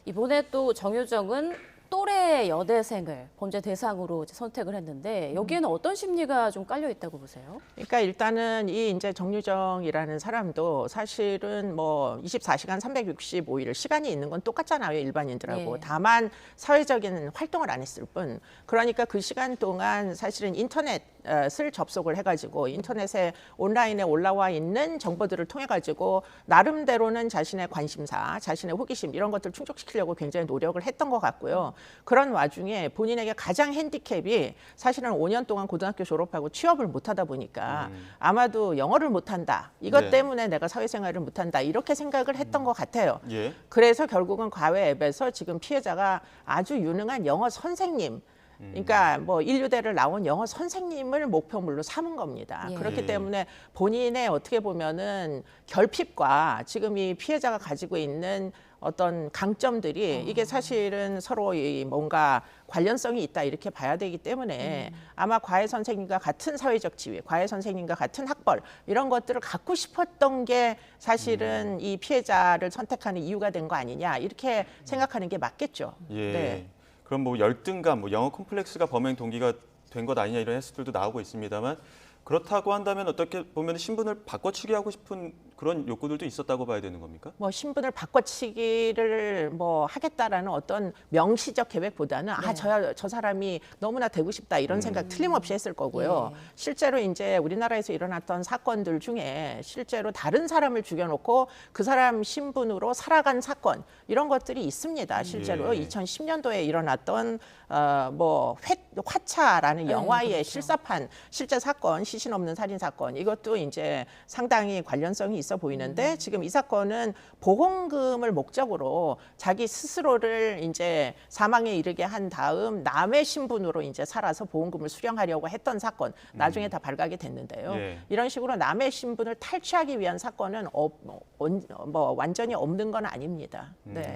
이번에 또 정유정은 또래 여대생을 범죄 대상으로 이제 선택을 했는데 여기에는 어떤 심리가 좀 깔려 있다고 보세요? 그러니까 일단은 이 이제 정유정이라는 사람도 사실은 뭐 24시간 365일 시간이 있는 건 똑같잖아요, 일반인들하고. 예. 다만 사회적인 활동을 안 했을 뿐. 그러니까 그 시간 동안 사실은 인터넷을 접속을 해가지고 인터넷에 온라인에 올라와 있는 정보들을 통해 가지고 나름대로는 자신의 관심사, 자신의 호기심 이런 것들을 충족시키려고 굉장히 노력을 했던 것 같고요. 그런 와중에 본인에게 가장 핸디캡이 사실은 5년 동안 고등학교 졸업하고 취업을 못하다 보니까 아마도 영어를 못한다. 이것 네. 때문에 내가 사회생활을 못한다. 이렇게 생각을 했던 것 같아요. 예. 그래서 결국은 과외 앱에서 지금 피해자가 아주 유능한 영어 선생님, 그러니까 뭐 인류대를 나온 영어 선생님을 목표물로 삼은 겁니다. 예. 그렇기 예. 때문에 본인의 어떻게 보면은 결핍과 지금 이 피해자가 가지고 있는 어떤 강점들이 이게 사실은 서로 이 뭔가 관련성이 있다 이렇게 봐야 되기 때문에 아마 과외 선생님과 같은 사회적 지위, 과외 선생님과 같은 학벌 이런 것들을 갖고 싶었던 게 사실은 이 피해자를 선택하는 이유가 된 거 아니냐 이렇게 생각하는 게 맞겠죠. 예. 네. 그럼 뭐 열등감, 뭐 영어 콤플렉스가 범행 동기가 된 것 아니냐 이런 해석들도 나오고 있습니다만 그렇다고 한다면 어떻게 보면 신분을 바꿔치기 하고 싶은 그런 욕구들도 있었다고 봐야 되는 겁니까? 뭐 신분을 바꿔치기를 뭐 하겠다라는 어떤 명시적 계획보다는 네. 저 사람이 너무나 되고 싶다 이런 생각 틀림없이 했을 거고요. 예. 실제로 이제 우리나라에서 일어났던 사건들 중에 실제로 다른 사람을 죽여놓고 그 사람 신분으로 살아간 사건 이런 것들이 있습니다. 실제로 예. 2010년도에 일어났던 뭐 화차라는 네, 영화의 그렇죠. 실사판 실제 사건 시신 없는 살인 사건 이것도 이제 상당히 관련성이 있어 보이는데 지금 이 사건은 보험금을 목적으로 자기 스스로를 이제 사망에 이르게 한 다음 남의 신분으로 이제 살아서 보험금을 수령하려고 했던 사건 나중에 다 발각이 됐는데요. 예. 이런 식으로 남의 신분을 탈취하기 위한 사건은 뭐 완전히 없는 건 아닙니다. 네.